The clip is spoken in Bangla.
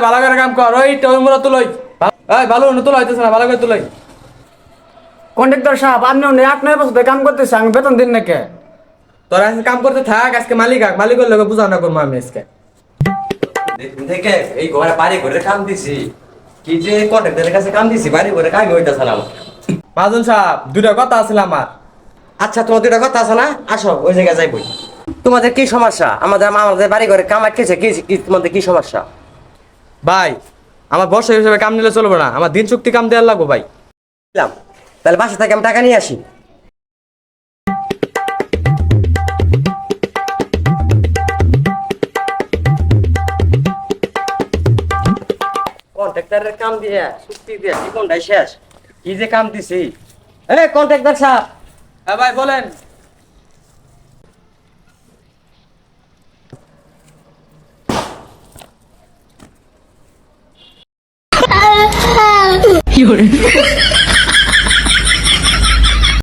ভালো করে কাম কর ওই টমেরা তুলই ভালো তুলো হইতেছে না ভালো করে তুলই কন্ট্রাক্টর সাহেব আপনি 8-9 বছর ধরে কাম করতেছে আমি বেতন দিন নাকি? তোরা আজকে কাম করতে থাক আজকে মালিকের লোক বুঝাও না করবো আমি আজকে থেকে এই ঘরে বাড়ি ঘরে কাম দিছি কি যে কন্ট্রাক্টরের কাছে কাম দিছি বাড়ি ঘরে কাম হইতাছে না আমার। মাজন সাহেব দুইটা কথা আছিল আমার। আচ্ছা তোমাদের একটা কথা আছে না, আসো ওই জায়গায় যাইবই। তোমাদের কি সমস্যা? আমাদের বাড়ি ঘরে কাম আটকেছে, কি তোমাদের কি সমস্যা? ভাই আমার বর্ষা হিসেবে কাম নিলে চলবে না, আমার দিন চুক্তি কাম দেওয়ার লাগবো ভাই। দিলাম, তাহলে বাসা থেকে আমি টাকা নিয়ে আসি। কন্ট্রাক্টরের কাম দিয়ে চুক্তি দিয়ে জীবনটাই শেষ। কি যে কাম দিছি, কন্ট্রাক্টর সাহেব। হ্যাঁ ভাই বলেন। কি